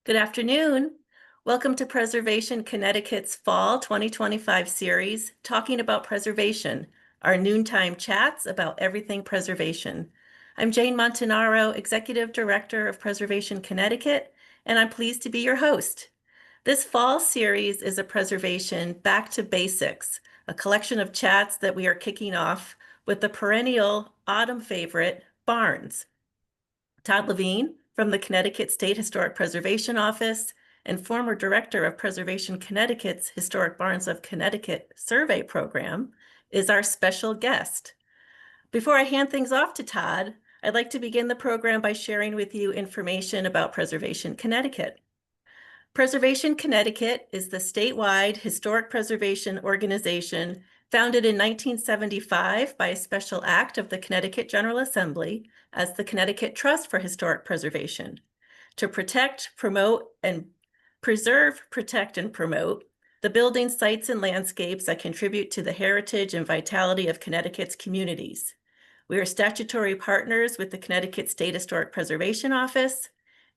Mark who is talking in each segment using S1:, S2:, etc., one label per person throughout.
S1: Good afternoon. Welcome to Preservation Connecticut's Fall 2025 series, talking about preservation, our noontime chats about everything preservation. I'm Jane Montanaro, Executive Director of Preservation Connecticut, and I'm pleased to be your host. This fall series is a preservation back to basics, a collection of chats that we are kicking off with the perennial autumn favorite, barns. Todd Levine from the Connecticut State Historic Preservation Office and former director of Preservation Connecticut's Historic Barns of Connecticut survey program is our special guest. Before I hand things off to Todd, I'd like to begin the program by sharing with you information about Preservation Connecticut. Preservation Connecticut is the statewide historic preservation organization founded in 1975 by a special act of the Connecticut General Assembly as the Connecticut Trust for Historic Preservation to protect, promote, and preserve, protect, and promote the buildings, sites, and landscapes that contribute to the heritage and vitality of Connecticut's communities. We are statutory partners with the Connecticut State Historic Preservation Office,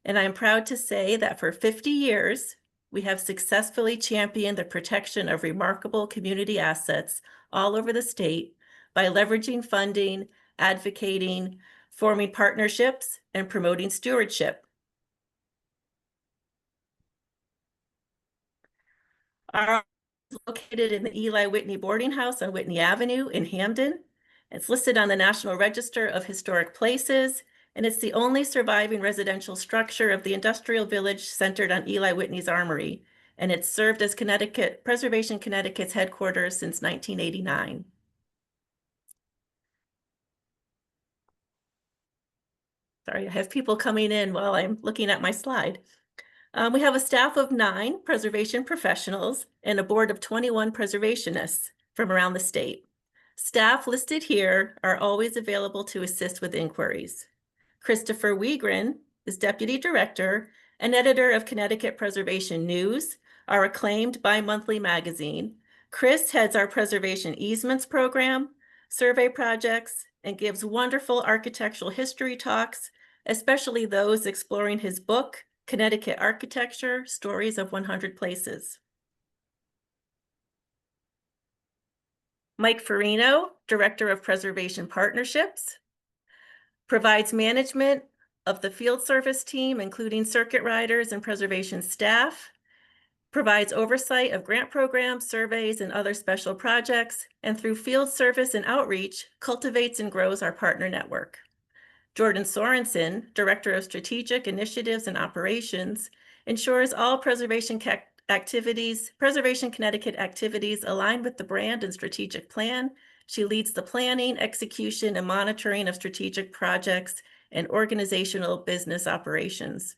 S1: and I am proud to say that for 50 years, we have successfully championed the protection of remarkable community assets all over the state by leveraging funding, advocating, forming partnerships, and promoting stewardship. Our office is located in the Eli Whitney Boarding House on Whitney Avenue in Hamden. It's listed on the National Register of Historic Places, and it's the only surviving residential structure of the industrial village centered on Eli Whitney's Armory, and it's served as Preservation Connecticut's headquarters since 1989. Sorry, I have people coming in while I'm looking at my slide. We have a staff of 9 preservation professionals and a board of 21 preservationists from around the state. Staff listed here are always available to assist with inquiries. Christopher Wiegren is Deputy Director and Editor of Connecticut Preservation News, our acclaimed bi-monthly magazine. Chris heads our Preservation Easements program, survey projects, and gives wonderful architectural history talks, especially those exploring his book, Connecticut Architecture, Stories of 100 Places. Mike Farino, Director of Preservation Partnerships, provides management of the field service team, including circuit riders and preservation staff, provides oversight of grant programs, surveys, and other special projects, and through field service and outreach, cultivates and grows our partner network. Jordan Sorensen, Director of Strategic Initiatives and Operations, ensures all Preservation Connecticut activities align with the brand and strategic plan. She leads the planning, execution, and monitoring of strategic projects and organizational business operations.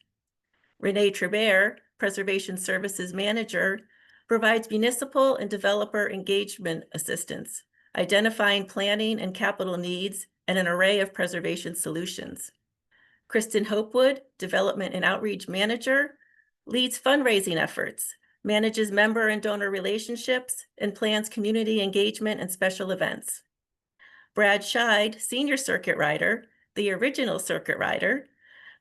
S1: Renee Trebert, Preservation Services Manager, provides municipal and developer engagement assistance, identifying planning and capital needs, and an array of preservation solutions. Kristen Hopewood, Development and Outreach Manager, leads fundraising efforts, manages member and donor relationships, and plans community engagement and special events. Brad Scheid, Senior Circuit Rider, the original Circuit Rider.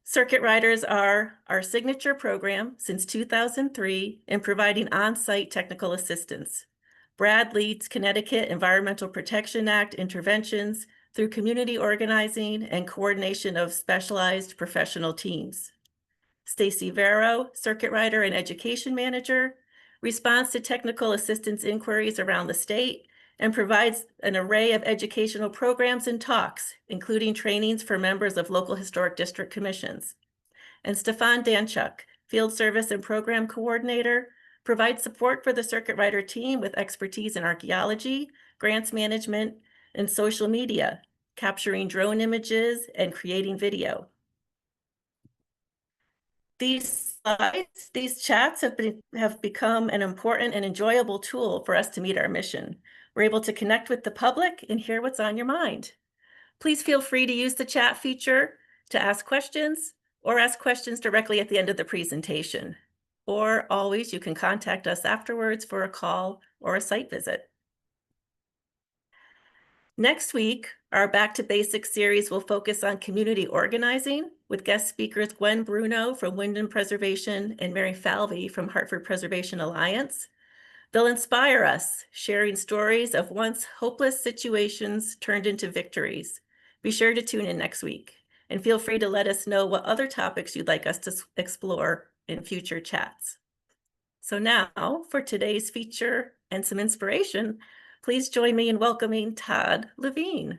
S1: Circuit Riders are our signature program since 2003 in providing on-site technical assistance. Brad leads Connecticut Environmental Protection Act interventions through community organizing and coordination of specialized professional teams. Stacy Vero, Circuit Rider and Education Manager, responds to technical assistance inquiries around the state and provides an array of educational programs and talks, including trainings for members of local historic district commissions. And Stefan Danchuk, Field Service and Program Coordinator, provides support for the Circuit Rider team with expertise in archaeology, grants management, and social media, capturing drone images and creating video. These slides, these chats have become an important and enjoyable tool for us to meet our mission. We're able to connect with the public and hear what's on your mind. Please feel free to use the chat feature to ask questions or ask questions directly at the end of the presentation. Or always, you can contact us afterwards for a call or a site visit. Next week, our Back to Basics series will focus on community organizing with guest speakers Gwen Bruno from Wyndham Preservation and Mary Falvey from Hartford Preservation Alliance. They'll inspire us, sharing stories of once hopeless situations turned into victories. Be sure to tune in next week, and feel free to let us know what other topics you'd like us to explore in future chats. So now, for today's feature and some inspiration, please join me in welcoming Todd Levine.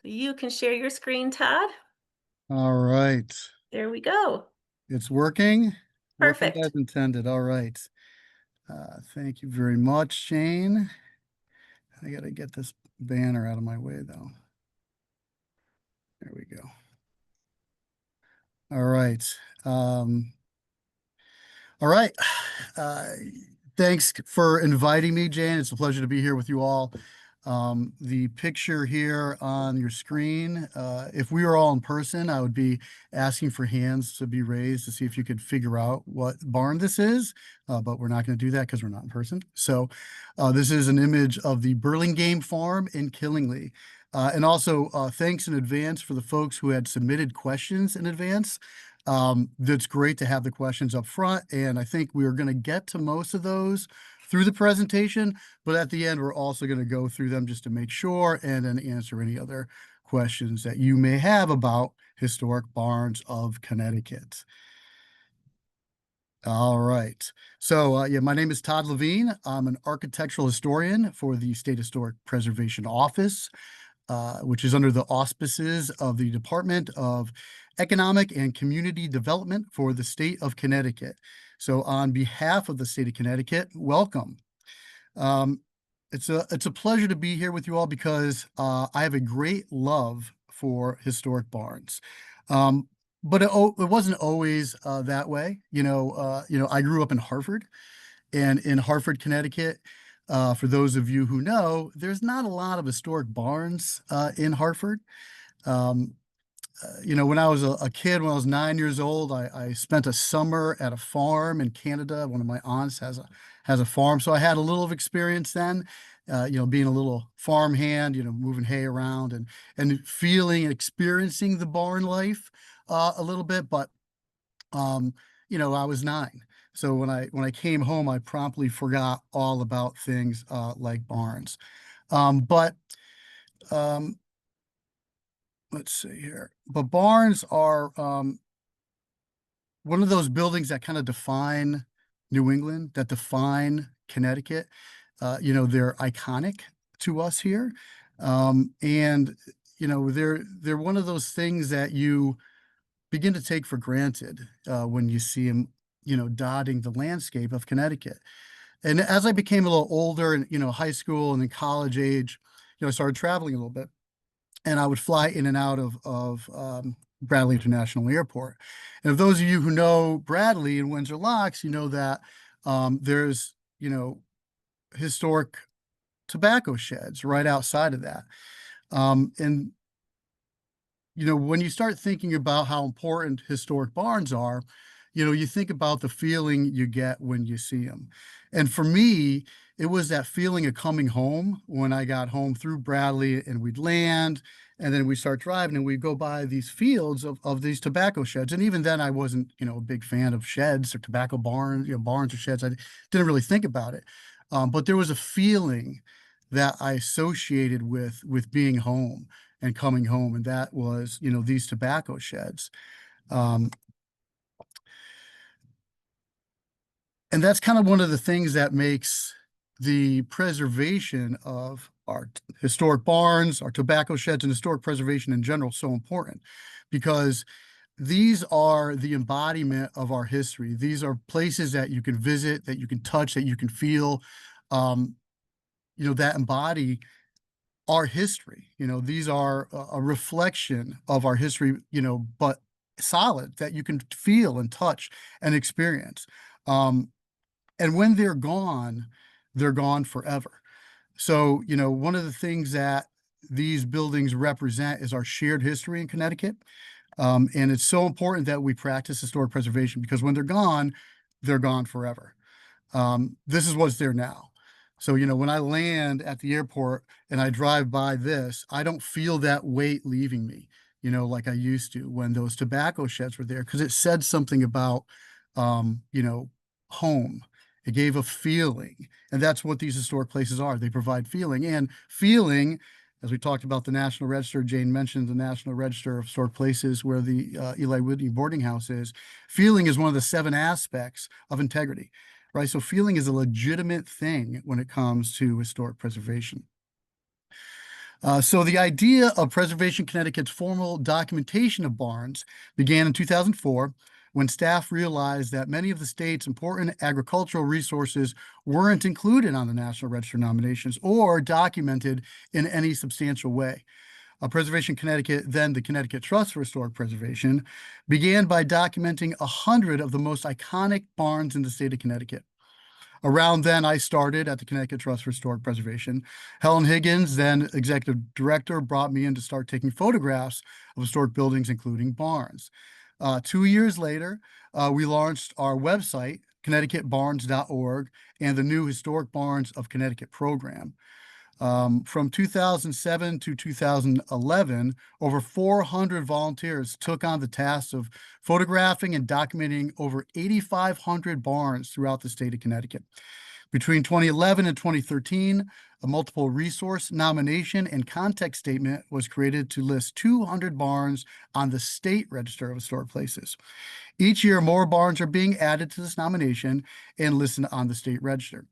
S1: You can share your screen, Todd.
S2: All right.
S1: There we go.
S2: It's working. Working as
S1: Perfect.
S2: intended. All right. Thank you very much, Shane. I got to get this banner out of my way, though. There we go. All right. All right. Thanks for inviting me, Jane. It's a pleasure to be here with you all. The picture here on your screen, if we were all in person, I would be asking for hands to be raised to see if you could figure out what barn this is, but we're not going to do that because we're not in person. So this is an image of the Burlingame Farm in Killingly. And also thanks in advance for the folks who had submitted questions in advance. That's great to have the questions up front, and I think we are going to get to most of those through the presentation, but at the end, we're also going to go through them just to make sure and then answer any other questions that you may have about historic barns of Connecticut. All right. So, yeah, my name is Todd Levine. I'm an architectural historian for the State Historic Preservation Office, which is under the auspices of the Department of Economic and Community Development for the state of Connecticut. So on behalf of the state of Connecticut, welcome. It's a pleasure to be here with you all because I have a great love for historic barns. But it wasn't always that way. I grew up in Hartford, and in Hartford, Connecticut, for those of you who know, there's not a lot of historic barns in Hartford. When I was a kid, when I was 9 years old, I spent a summer at a farm in Canada. One of my aunts has a farm, so I had a little of experience then. Being a little farm hand, moving hay around and feeling and experiencing the barn life a little bit. But I was 9. So when I came home, I promptly forgot all about things like barns. But let's see here. But barns are one of those buildings that kind of define New England, that define Connecticut. They're iconic to us here. And they're one of those things that you begin to take for granted when you see them, dotting the landscape of Connecticut. And as I became a little older and, high school and then college age, I started traveling a little bit, and I would fly in and out of Bradley International Airport. And if those of you who know Bradley and Windsor Locks, you know that there's, historic tobacco sheds right outside of that. And when you start thinking about how important historic barns are, you think about the feeling you get when you see them. And for me, it was that feeling of coming home when I got home through Bradley, and we'd land, and then we start driving and we go by these fields of these tobacco sheds. And even then I wasn't, a big fan of sheds or tobacco barns, barns or sheds. I didn't really think about it. But there was a feeling that I associated with being home and coming home, and that was, these tobacco sheds. And that's kind of one of the things that makes the preservation of our historic barns, our tobacco sheds, and historic preservation in general so important, because these are the embodiment of our history. These are places that you can visit, that you can touch, that you can feel, that embody our history. These are a reflection of our history, but solid, that you can feel and touch and experience. And when they're gone forever. So, one of the things that these buildings represent is our shared history in Connecticut. And it's so important that we practice historic preservation, because when they're gone, they're gone forever. This is what's there now. So, when I land at the airport and I drive by this, I don't feel that weight leaving me, like I used to when those tobacco sheds were there, because it said something about, um, you know, home. It gave a feeling. And that's what these historic places are. They provide feeling. And feeling, as we talked about the National Register, Jane mentioned the National Register of Historic Places where the Eli Whitney boarding house is. Feeling is one of the 7 aspects of integrity, right? So feeling is a legitimate thing when it comes to historic preservation. So the idea of Preservation Connecticut's formal documentation of barns began in 2004 when staff realized that many of the state's important agricultural resources weren't included on the National Register nominations or documented in any substantial way. Preservation Connecticut, then the Connecticut Trust for Historic Preservation, began by documenting 100 of the most iconic barns in the state of Connecticut. Around then, I started at the Connecticut Trust for Historic Preservation. Helen Higgins, then executive director, brought me in to start taking photographs of historic buildings, including barns. 2 years later, we launched our website, connecticutbarns.org, and the new Historic Barns of Connecticut program. From 2007 to 2011, over 400 volunteers took on the task of photographing and documenting over 8,500 barns throughout the state of Connecticut. Between 2011 and 2013, a multiple resource nomination and context statement was created to list 200 barns on the State Register of Historic Places. Each year, more barns are being added to this nomination and listed on the State Register.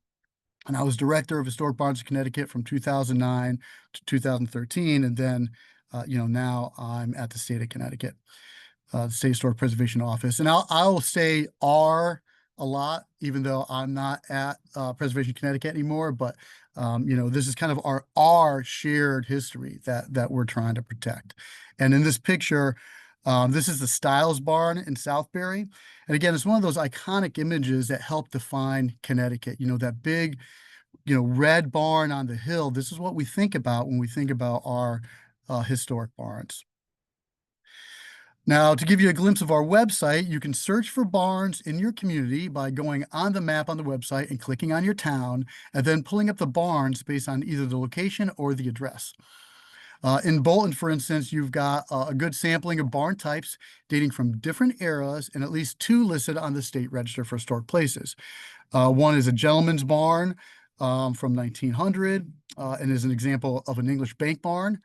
S2: And I was director of Historic Barns of Connecticut from 2009 to 2013. And then, now I'm at the state of Connecticut, the State Historic Preservation Office. And I'll say R a lot, even though I'm not at Preservation Connecticut anymore. But, this is kind of our shared history that we're trying to protect. And in this picture, this is the Stiles Barn in Southbury. And again, it's one of those iconic images that help define Connecticut, that big, red barn on the hill. This is what we think about when we think about our historic barns. Now, to give you a glimpse of our website, you can search for barns in your community by going on the map on the website and clicking on your town, and then pulling up the barns based on either the location or the address. In Bolton, for instance, you've got a good sampling of barn types dating from different eras and at least 2 listed on the State Register for Historic Places. One is a gentleman's barn from 1900 and is an example of an English bank barn.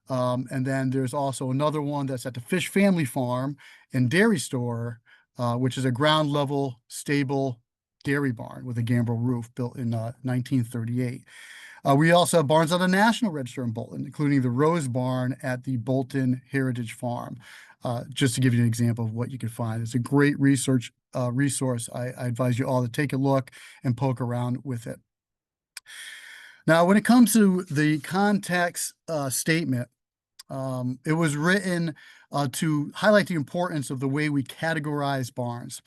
S2: And then there's also another one that's at the Fish Family Farm and Dairy Store, which is a ground level stable dairy barn with a gambrel roof built in 1938. We also have barns on the National Register in Bolton, including the Rose Barn at the Bolton Heritage Farm. Just to give you an example of what you can find. It's a great resource. I advise you all to take a look and poke around with it. Now, when it comes to the context statement, it was written to highlight the importance of the way we categorize barns.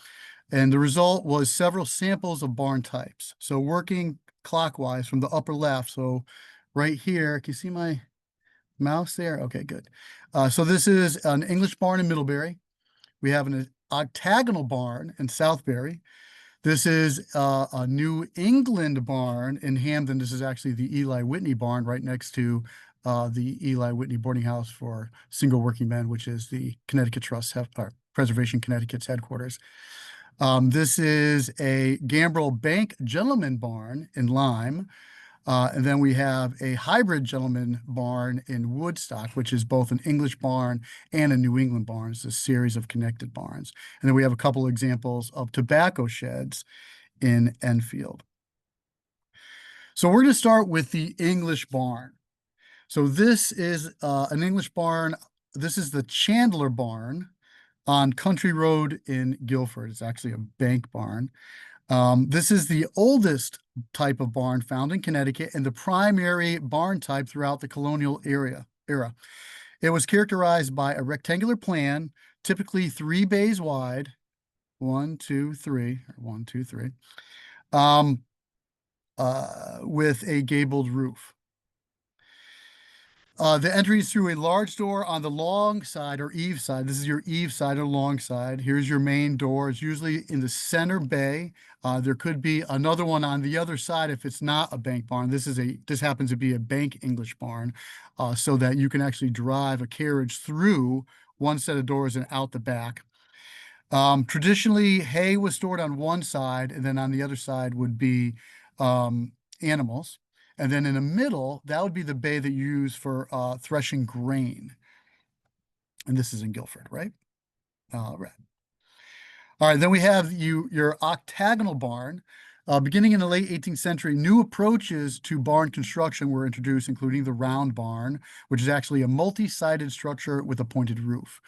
S2: And the result was several samples of barn types. So working clockwise from the upper left. So right here, can you see my mouse there? Okay, good. So this is an English barn in Middlebury. We have an octagonal barn in Southbury. This is a New England barn in Hamden. This is actually the Eli Whitney barn right next to the Eli Whitney boarding house for single working men, which is the Connecticut Trust Preservation Connecticut's headquarters. This is a Gambrel Bank Gentleman Barn in Lyme. And then we have a hybrid gentleman barn in Woodstock, which is both an English barn and a New England barn. It's a series of connected barns. And then we have a couple examples of tobacco sheds in Enfield. So we're going to start with the English barn. So this is an English barn. This is the Chandler barn on Country Road in Guilford. It's actually a bank barn. This is the oldest type of barn found in Connecticut and the primary barn type throughout the colonial era. It was characterized by a rectangular plan, typically 3 bays wide, 1, 2, 3, or 1, 2, 3, with a gabled roof. The entry is through a large door on the long side or eave side. This is your eave side or long side. Here's your main door. It's usually in the center bay. There could be another one on the other side if it's not a bank barn. This happens to be a bank English barn, so that you can actually drive a carriage through one set of doors and out the back. Traditionally, hay was stored on one side, and then on the other side would be animals. And then in the middle, that would be the bay that you use for threshing grain. And this is in Guilford, right? Right. All right, then we have your octagonal barn. Beginning in the late 18th century, new approaches to barn construction were introduced, including the round barn, which is actually a multi-sided structure with a pointed roof.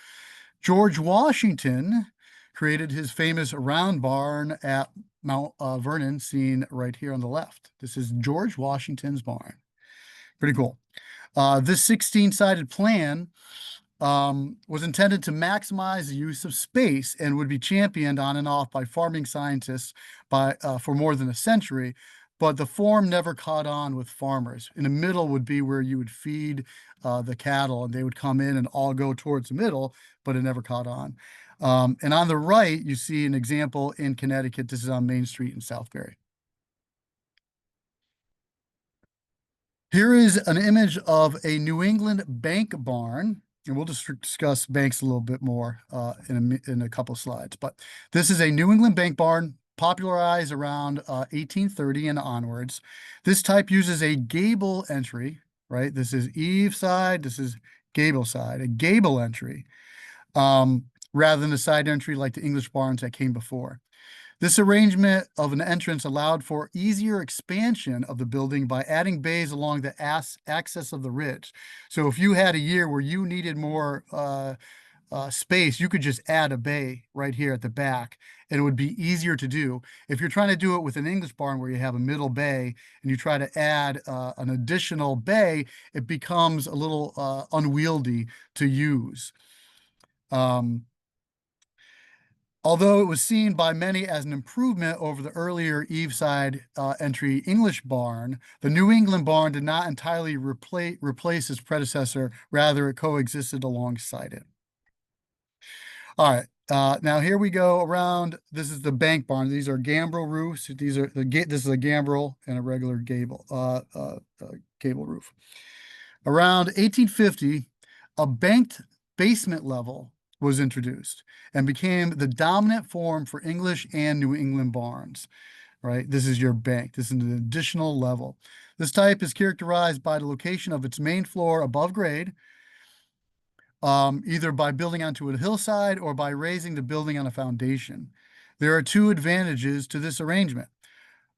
S2: George Washington created his famous round barn at Mount Vernon, seen right here on the left. This is George Washington's barn. Pretty cool. This 16-sided plan was intended to maximize the use of space and would be championed on and off by farming scientists for more than a century. But the form never caught on with farmers. In the middle would be where you would feed the cattle, and they would come in and all go towards the middle, but it never caught on. And on the right, you see an example in Connecticut. This is on Main Street in Southbury. Here is an image of a New England bank barn, and we'll just discuss banks a little bit more in a couple slides. But this is a New England bank barn popularized around 1830 and onwards. This type uses a gable entry, right? This is eave side, this is gable side, a gable entry, rather than a side entry like the English barns that came before. This arrangement of an entrance allowed for easier expansion of the building by adding bays along the axis of the ridge. So if you had a year where you needed more space, you could just add a bay right here at the back, and it would be easier to do. If you're trying to do it with an English barn where you have a middle bay and you try to add an additional bay, it becomes a little unwieldy to use. Although it was seen by many as an improvement over the earlier eaveside entry English barn, the New England barn did not entirely replace its predecessor. Rather, it coexisted alongside it. All right. Now here we go around. This is the bank barn. These are gambrel roofs. This is a gambrel and a regular gable roof. Around 1850, a banked basement level was introduced and became the dominant form for English and New England barns, right? This is your bank. This is an additional level. This type is characterized by the location of its main floor above grade, either by building onto a hillside or by raising the building on a foundation. There are two advantages to this arrangement.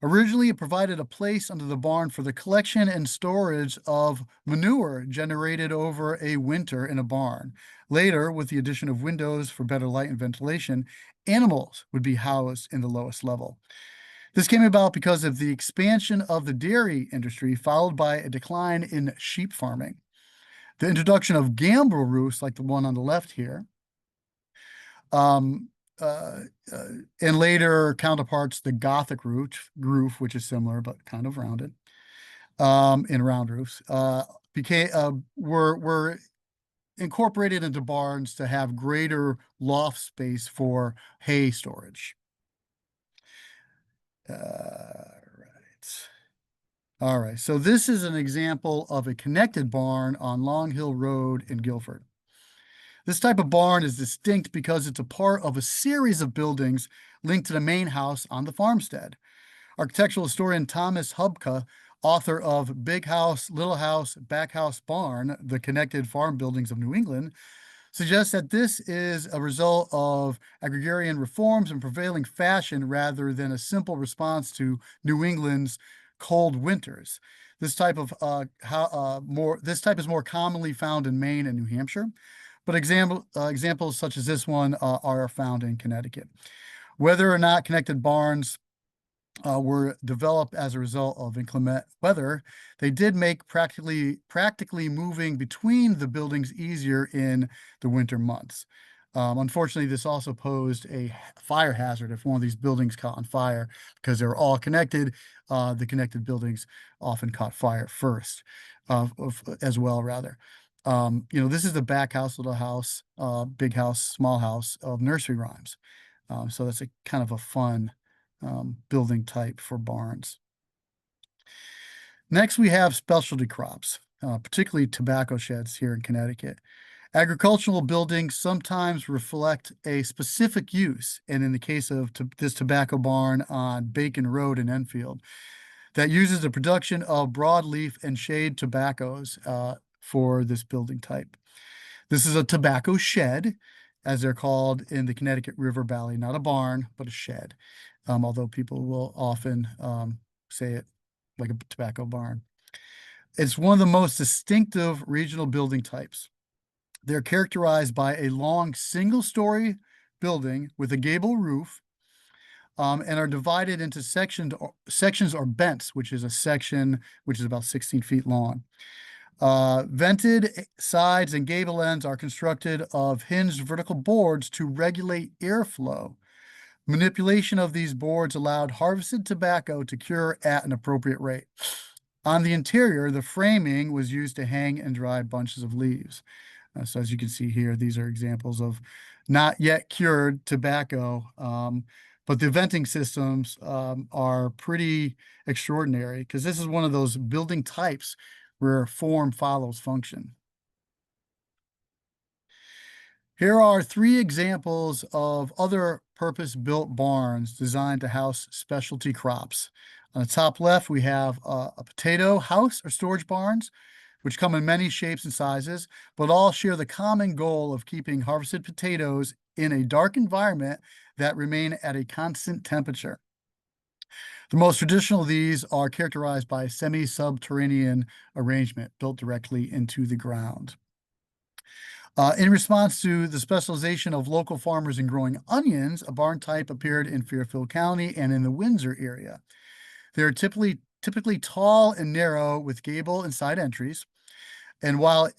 S2: Originally, it provided a place under the barn for the collection and storage of manure generated over a winter in a barn. Later, with the addition of windows for better light and ventilation, animals would be housed in the lowest level. This came about because of the expansion of the dairy industry, followed by a decline in sheep farming. The introduction of gambrel roofs, like the one on the left here, and later counterparts, the Gothic roof, which is similar but kind of rounded, in round roofs, were incorporated into barns to have greater loft space for hay storage. All right. So this is an example of a connected barn on Long Hill Road in Guilford. This type of barn is distinct because it's a part of a series of buildings linked to the main house on the farmstead. Architectural historian Thomas Hubka, author of Big House, Little House, Back House Barn, The Connected Farm Buildings of New England, suggests that this is a result of agrarian reforms and prevailing fashion rather than a simple response to New England's cold winters. This type is more commonly found in Maine and New Hampshire, but examples such as this one are found in Connecticut. Whether or not connected barns were developed as a result of inclement weather, they did make practically moving between the buildings easier in the winter months. Unfortunately, this also posed a fire hazard if one of these buildings caught on fire because they're all connected. The connected buildings often caught fire first, as well, rather. This is the back house, little house, big house, small house of nursery rhymes. So that's a kind of a fun building type for barns. Next, we have specialty crops, particularly tobacco sheds here in Connecticut. Agricultural buildings sometimes reflect a specific use, and in the case of this tobacco barn on Bacon Road in Enfield, that uses the production of broadleaf and shade tobaccos for this building type. This is a tobacco shed, as they're called in the Connecticut River Valley, not a barn, but a shed, although people will often say it like a tobacco barn. It's one of the most distinctive regional building types. They're characterized by a long single-story building with a gable roof, and are divided into sections or bents, which is a section which is about 16 feet long. Vented sides and gable ends are constructed of hinged vertical boards to regulate airflow. Manipulation of these boards allowed harvested tobacco to cure at an appropriate rate. On the interior, the framing was used to hang and dry bunches of leaves. So as you can see here, these are examples of not yet cured tobacco, but the venting systems are pretty extraordinary because this is one of those building types where form follows function. Here are three examples of other purpose-built barns designed to house specialty crops. On the top left, we have a potato house or storage barns, which come in many shapes and sizes, but all share the common goal of keeping harvested potatoes in a dark environment that remain at a constant temperature. The most traditional of these are characterized by a semi-subterranean arrangement built directly into the ground. In response to the specialization of local farmers in growing onions, a barn type appeared in Fairfield County and in the Windsor area. They're typically tall and narrow with gable and side entries. And while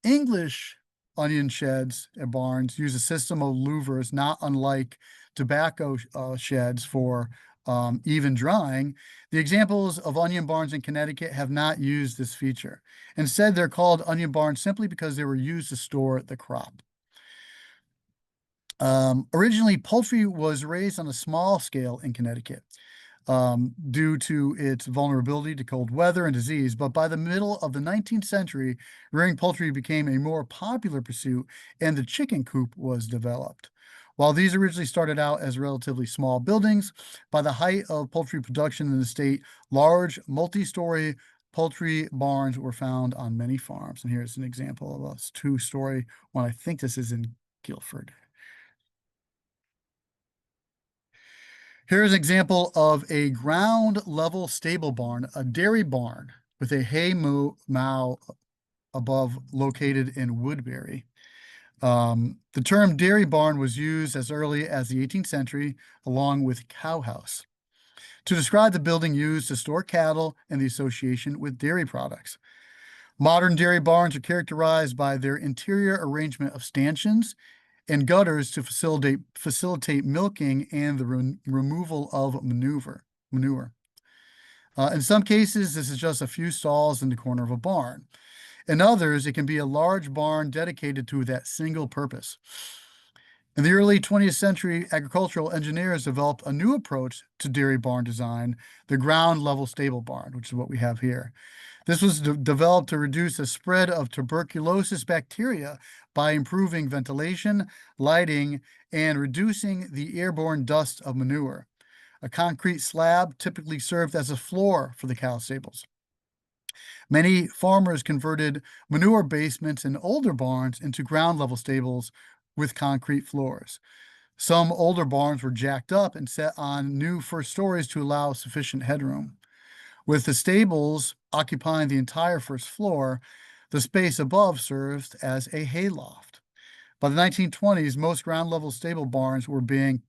S2: English onion sheds and barns use a system of louvers not unlike tobacco sheds for even drying, the examples of onion barns in Connecticut have not used this feature. Instead, they're called onion barns simply because they were used to store the crop. Originally, poultry was raised on a small scale in Connecticut due to its vulnerability to cold weather and disease. But by the middle of the 19th century, rearing poultry became a more popular pursuit, and the chicken coop was developed. While these originally started out as relatively small buildings, by the height of poultry production in the state, large multi-story poultry barns were found on many farms. And here's an example of a two-story one. I think this is in Guilford. Here's an example of a ground level stable barn, a dairy barn with a hay mow above located in Woodbury. The term dairy barn was used as early as the 18th century, along with cowhouse, to describe the building used to store cattle and the association with dairy products. Modern dairy barns are characterized by their interior arrangement of stanchions and gutters to facilitate milking and the removal of manure. In some cases, this is just a few stalls in the corner of a barn. In others, it can be a large barn dedicated to that single purpose. In the early 20th century, agricultural engineers developed a new approach to dairy barn design, the ground level stable barn, which is what we have here. This was developed to reduce the spread of tuberculosis bacteria by improving ventilation, lighting, and reducing the airborne dust of manure. A concrete slab typically served as a floor for the cow stables. Many farmers converted manure basements in older barns into ground level stables with concrete floors. Some older barns were jacked up and set on new first stories to allow sufficient headroom. With the stables occupying the entire first floor, the space above served as a hayloft. By the 1920s, most ground level stable barns were being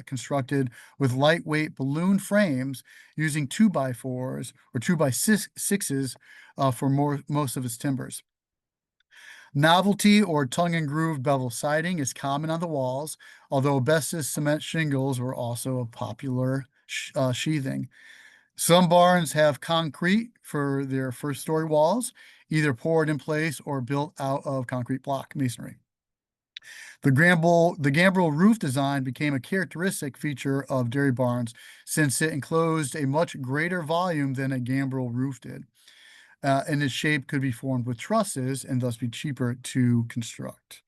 S2: constructed with lightweight balloon frames using 2x4s or 2x6s for most of its timbers. Novelty or tongue and groove bevel siding is common on the walls, although asbestos cement shingles were also a popular sheathing. Some barns have concrete for their first story walls, either poured in place or built out of concrete block masonry. The gambrel roof design became a characteristic feature of dairy barns since it enclosed a much greater volume than a gambrel roof did, and its shape could be formed with trusses and thus be cheaper to construct.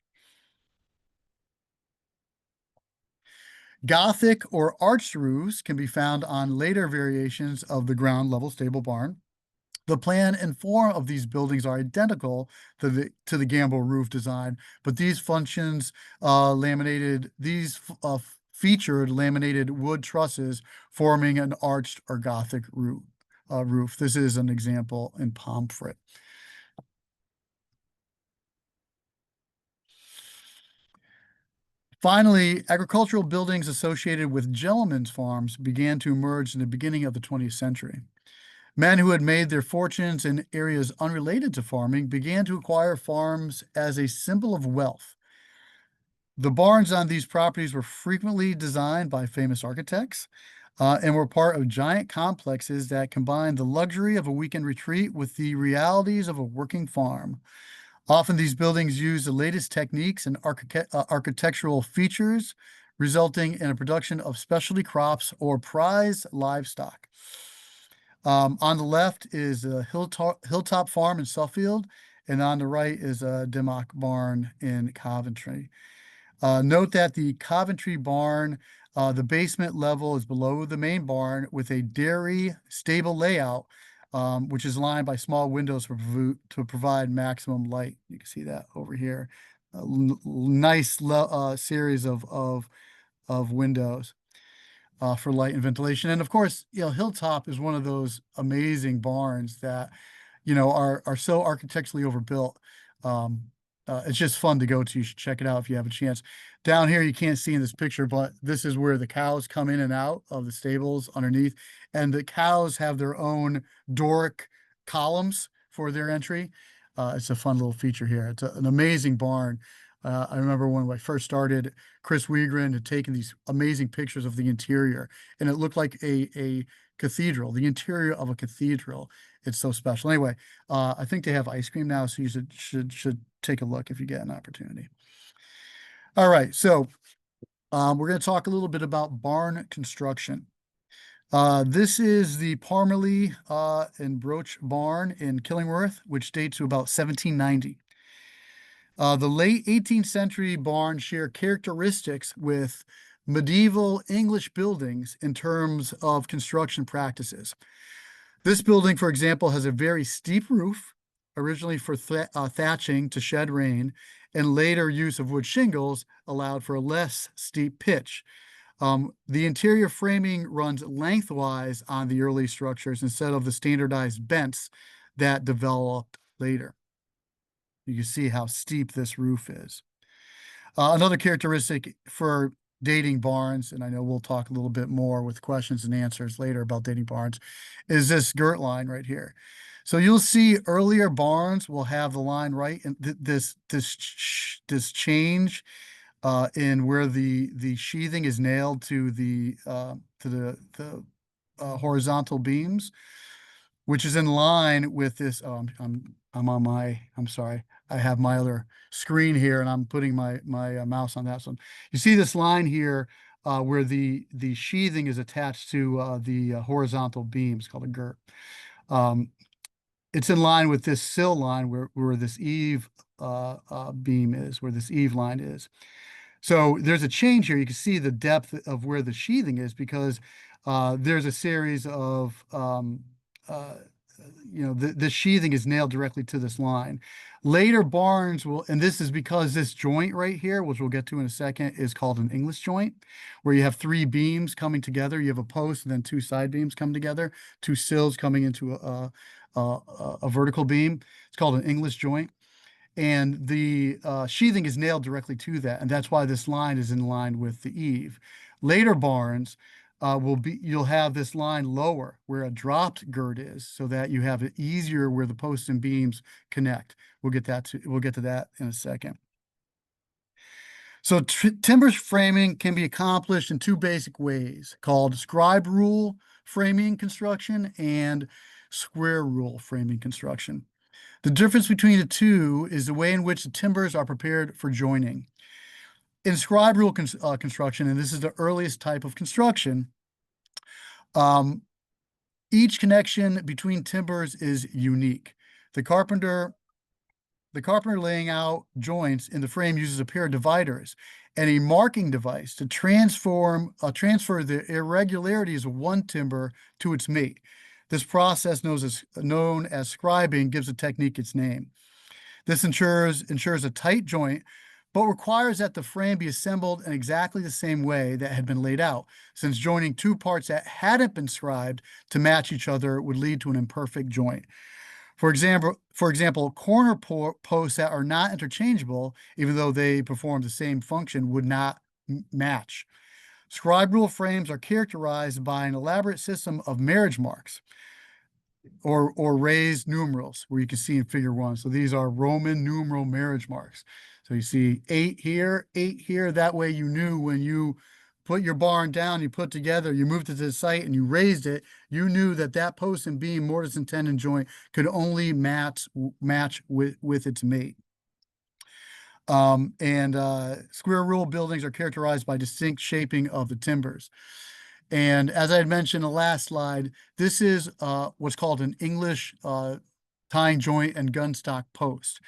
S2: Gothic or arched roofs can be found on later variations of the ground level stable barn. The plan and form of these buildings are identical to the gambrel roof design, but these functions featured laminated wood trusses forming an arched or Gothic roof. This is an example in Pomfret. Finally, agricultural buildings associated with gentlemen's farms began to emerge in the beginning of the 20th century. Men who had made their fortunes in areas unrelated to farming began to acquire farms as a symbol of wealth. The barns on these properties were frequently designed by famous architects and were part of giant complexes that combined the luxury of a weekend retreat with the realities of a working farm. Often these buildings use the latest techniques and architectural features, resulting in a production of specialty crops or prized livestock. On the left is a Hilltop Farm in Suffield, and on the right is a Dimmock Barn in Coventry. Note that the Coventry barn, the basement level is below the main barn with a dairy stable layout, which is lined by small windows to provide maximum light. You can see that over here. A nice series of windows for light and ventilation. And of course, Hilltop is one of those amazing barns that, are so architecturally overbuilt. Um, it's just fun to go to. You should check it out if you have a chance. Down here, you can't see in this picture, but this is where the cows come in and out of the stables underneath. And the cows have their own Doric columns for their entry. It's a fun little feature here. It's an amazing barn. I remember when I first started, Chris Wiegren had taken these amazing pictures of the interior, and it looked like a cathedral, the interior of a cathedral. It's so special. Anyway, I think they have ice cream now, so you should take a look if you get an opportunity. All right, so we're going to talk a little bit about barn construction. This is the Parmalee and Broach Barn in Killingworth, which dates to about 1790. The late 18th century barns share characteristics with medieval English buildings in terms of construction practices. This building, for example, has a very steep roof, originally for thatching to shed rain, and later use of wood shingles allowed for a less steep pitch. The interior framing runs lengthwise on the early structures instead of the standardized bents that developed later. You can see how steep this roof is. Another characteristic for dating barns, and I know we'll talk a little bit more with questions and answers later about dating barns, is this girt line right here. So you'll see earlier barns will have the line right, and this change in where the sheathing is nailed to the horizontal beams, which is in line with this. I'm sorry. I have my other screen here, and I'm putting my mouse on that. So you see this line here where the sheathing is attached to the horizontal beams called a girt. It's in line with this sill line where this eave beam is, where this eave line is. So there's a change here. You can see the depth of where the sheathing is because there's a series of the sheathing is nailed directly to this line. Later barns will, and this is because this joint right here, which we'll get to in a second, is called an English joint, where you have three beams coming together. You have a post and then two side beams come together, two sills coming into a vertical beam. It's called an English joint. And the sheathing is nailed directly to that, and that's why this line is in line with the eave. Later barns you'll have this line lower where a dropped gird is, so that you have it easier where the posts and beams connect. We'll get to that in a second. So timber framing can be accomplished in two basic ways, called scribe rule framing construction and square rule framing construction. The difference between the two is the way in which the timbers are prepared for joining. In scribe rule construction, and this is the earliest type of construction, um, each connection between timbers is unique. The carpenter laying out joints in the frame uses a pair of dividers and a marking device to transfer the irregularities of one timber to its mate. This process known as scribing gives the technique its name. This ensures a tight joint, but requires that the frame be assembled in exactly the same way that had been laid out, since joining two parts that hadn't been scribed to match each other would lead to an imperfect joint. For example, corner posts that are not interchangeable, even though they perform the same function, would not match. Scribe rule frames are characterized by an elaborate system of marriage marks or raised numerals, where you can see in figure 1. So these are Roman numeral marriage marks. So you see 8 here, 8 here. That way you knew when you put your barn down, you put together, you moved it to the site and you raised it, you knew that that post and beam, mortise and tenon joint could only match with its mate. Square rule buildings are characterized by distinct shaping of the timbers. And as I had mentioned in the last slide, this is what's called an English tying joint and gunstock post.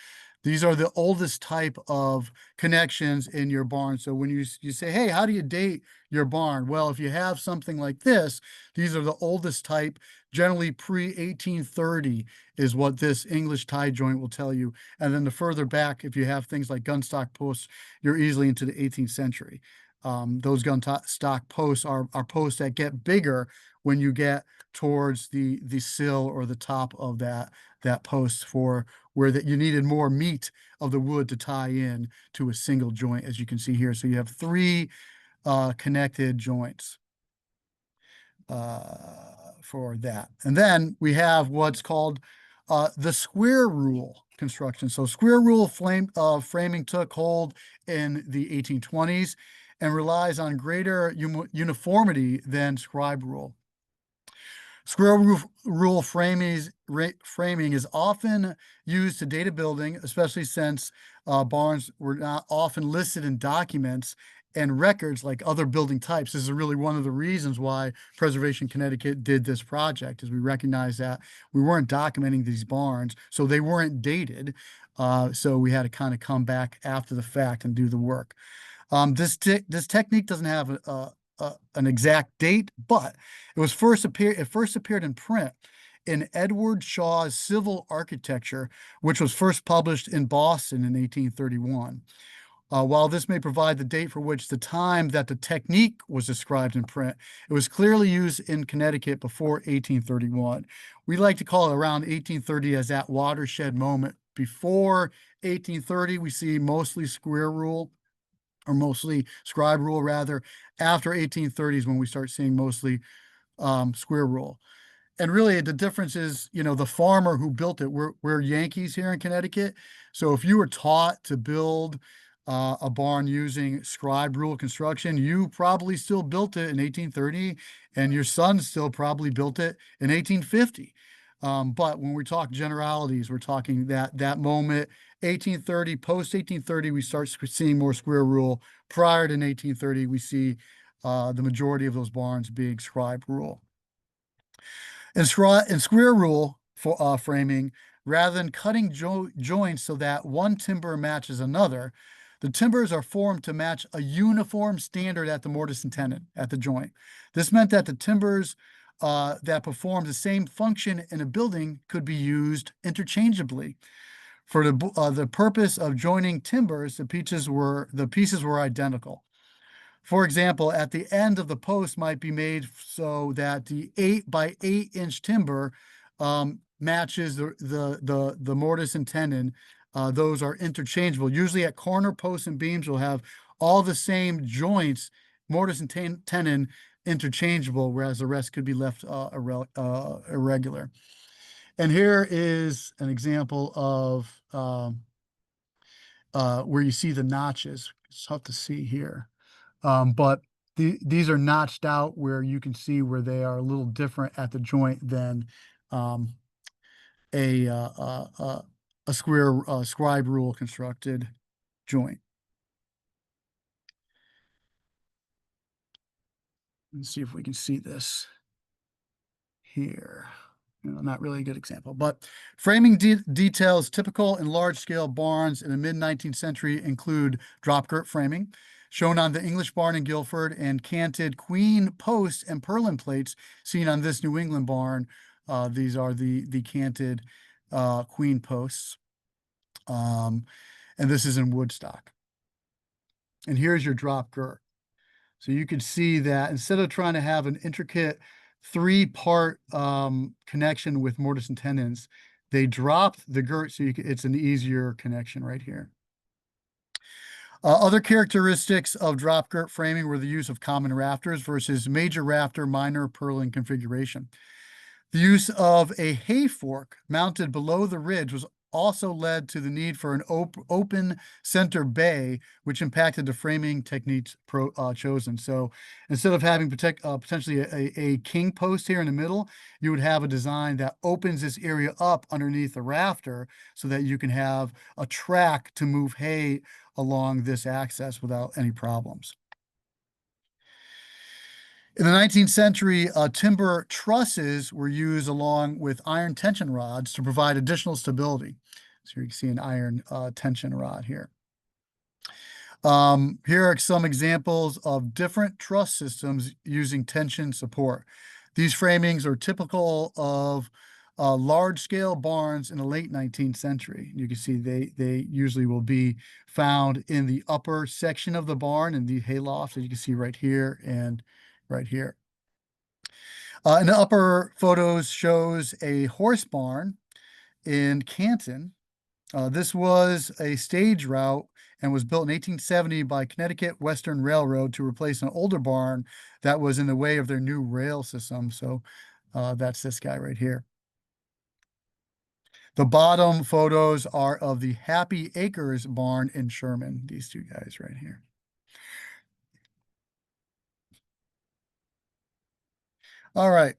S2: These are the oldest type of connections in your barn. So when you say, hey, how do you date your barn? Well, if you have something like this, these are the oldest type, generally pre-1830 is what this English tie joint will tell you. And then the further back, if you have things like gunstock posts, you're easily into the 18th century. Those gunstock posts are posts that get bigger when you get towards the sill or the top of that post, for where that you needed more meat of the wood to tie in to a single joint, as you can see here. So you have 3 connected joints for that. And then we have what's called the square rule construction. So square rule framing took hold in the 1820s and relies on greater uniformity than scribe rule. Square rule framing is often used to date a building, especially since barns were not often listed in documents and records like other building types. This is really one of the reasons why Preservation Connecticut did this project, is we recognize that we weren't documenting these barns, so they weren't dated. So we had to kind of come back after the fact and do the work. This technique doesn't have an exact date, but it first appeared in print in Edward Shaw's Civil Architecture, which was first published in Boston in 1831. While this may provide the date for which the time that the technique was described in print, it was clearly used in Connecticut before 1831. We like to call it around 1830 as that watershed moment. Before 1830, we see mostly square rule, or mostly scribe rule rather. After 1830s, when we start seeing mostly square rule. And really the difference is, the farmer who built it. We're Yankees here in Connecticut. So if you were taught to build a barn using scribe rule construction, you probably still built it in 1830, and your son still probably built it in 1850. But when we talk generalities, we're talking that moment, 1830, post 1830, we start seeing more square rule. Prior to 1830, we see the majority of those barns being scribe rule. In square rule for framing, rather than cutting joints so that one timber matches another, the timbers are formed to match a uniform standard at the mortise and tenon at the joint. This meant that the timbers that perform the same function in a building could be used interchangeably. For the purpose of joining timbers, the pieces were identical. For example, at the end of the post might be made so that the 8 by 8 inch timber matches the mortise and tenon. Those are interchangeable. Usually at corner posts and beams, you'll have all the same joints, mortise and tenon, interchangeable, whereas the rest could be left irregular. And here is an example of where you see the notches. It's tough to see here, but these are notched out where you can see where they are a little different at the joint than um, a uh, uh, uh, a square scribe rule constructed joint. Let's see if we can see this here. Not really a good example, but framing details typical in large-scale barns in the mid-19th century include drop girt framing, shown on the English barn in Guilford, and canted queen posts and purlin plates seen on this New England barn. These are the canted queen posts, and this is in Woodstock. And here's your drop girt. So you could see that instead of trying to have an intricate three-part connection with mortise and tenons, they dropped the girt so it's an easier connection right here. Other characteristics of drop girt framing were the use of common rafters versus major rafter, minor purlin configuration. The use of a hay fork mounted below the ridge was also led to the need for an open center bay, which impacted the framing techniques chosen. So instead of having potentially a king post here in the middle, you would have a design that opens this area up underneath the rafter so that you can have a track to move hay along this axis without any problems. In the 19th century, timber trusses were used along with iron tension rods to provide additional stability. So you can see an iron tension rod here. Here are some examples of different truss systems using tension support. These framings are typical of large-scale barns in the late 19th century. You can see they usually will be found in the upper section of the barn in the hay loft, as you can see right here and right here. In the upper photos shows a horse barn in Canton. This was a stage route and was built in 1870 by Connecticut Western Railroad to replace an older barn that was in the way of their new rail system. So that's this guy right here. The bottom photos are of the Happy Acres barn in Sherman, these two guys right here. All right.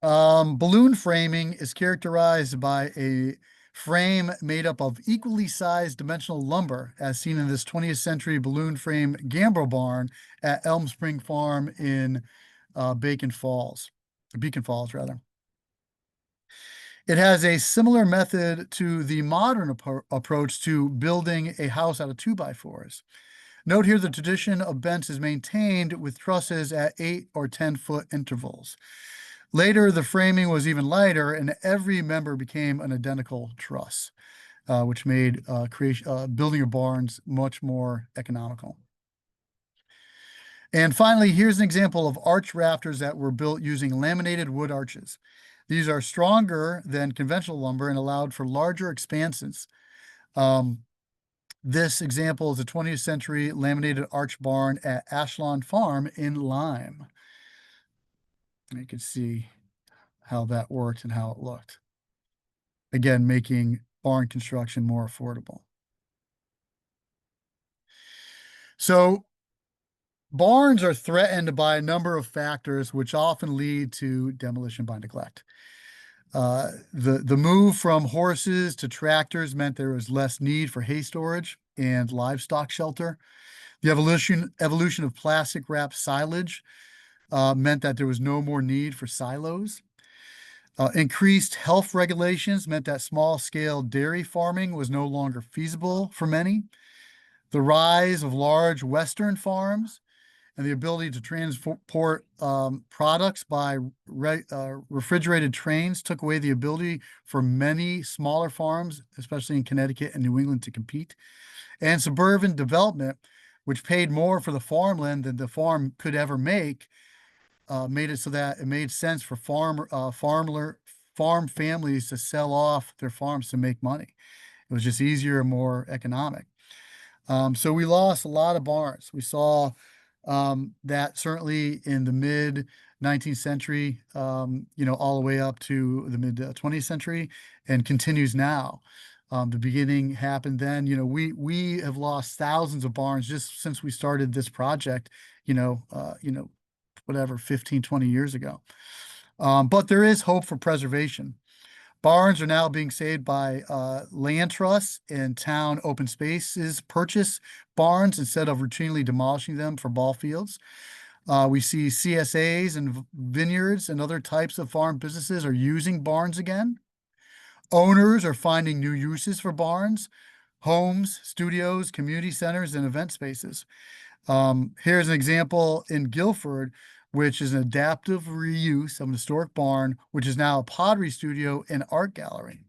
S2: Balloon framing is characterized by a frame made up of equally sized dimensional lumber, as seen in this 20th century balloon frame gambrel barn at Elm Spring Farm in Beacon Falls, rather. It has a similar method to the modern approach to building a house out of 2x4s. Note here the tradition of bents is maintained with trusses at 8 or 10-foot intervals. Later, the framing was even lighter, and every member became an identical truss, which made building of barns much more economical. And finally, here's an example of arch rafters that were built using laminated wood arches. These are stronger than conventional lumber and allowed for larger expanses. This example is a 20th century laminated arch barn at Ashlawn Farm in Lyme. You can see how that worked and how it looked. Again, making barn construction more affordable. So barns are threatened by a number of factors which often lead to demolition by neglect. The move from horses to tractors meant there was less need for hay storage and livestock shelter. The evolution of plastic wrapped silage meant that there was no more need for silos. Increased health regulations meant that small scale dairy farming was no longer feasible for many. The rise of large Western farms and the ability to transport products by refrigerated trains took away the ability for many smaller farms, especially in Connecticut and New England, to compete. And suburban development, which paid more for the farmland than the farm could ever make, made it so that it made sense for farm families to sell off their farms to make money. It was just easier and more economic. So we lost a lot of barns. We saw that certainly in the mid 19th century, all the way up to the mid 20th century, and continues now. The beginning happened then. We have lost thousands of barns just since we started this project. Whatever, 15, 20 years ago. But there is hope for preservation. Barns are now being saved by land trusts and town open spaces purchase barns instead of routinely demolishing them for ball fields. We see CSAs and vineyards and other types of farm businesses are using barns again. Owners are finding new uses for barns, homes, studios, community centers, and event spaces. Here's an example in Guilford, which is an adaptive reuse of an historic barn, which is now a pottery studio and art gallery.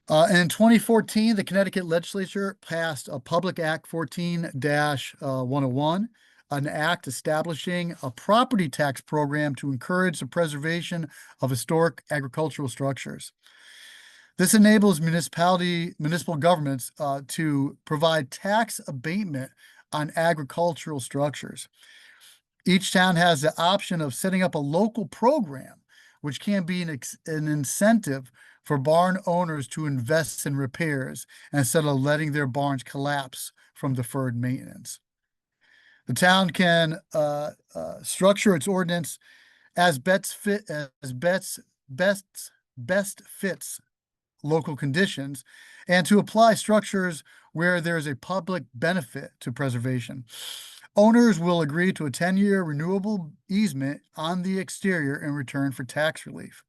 S2: In 2014, the Connecticut legislature passed a Public Act 14-101, an act establishing a property tax program to encourage the preservation of historic agricultural structures. This enables municipal governments to provide tax abatement on agricultural structures. Each town has the option of setting up a local program, which can be an incentive for barn owners to invest in repairs instead of letting their barns collapse from deferred maintenance. The town can structure its ordinance as best fits local conditions, and to apply structures where there is a public benefit to preservation. Owners will agree to a 10-year renewable easement on the exterior in return for tax relief.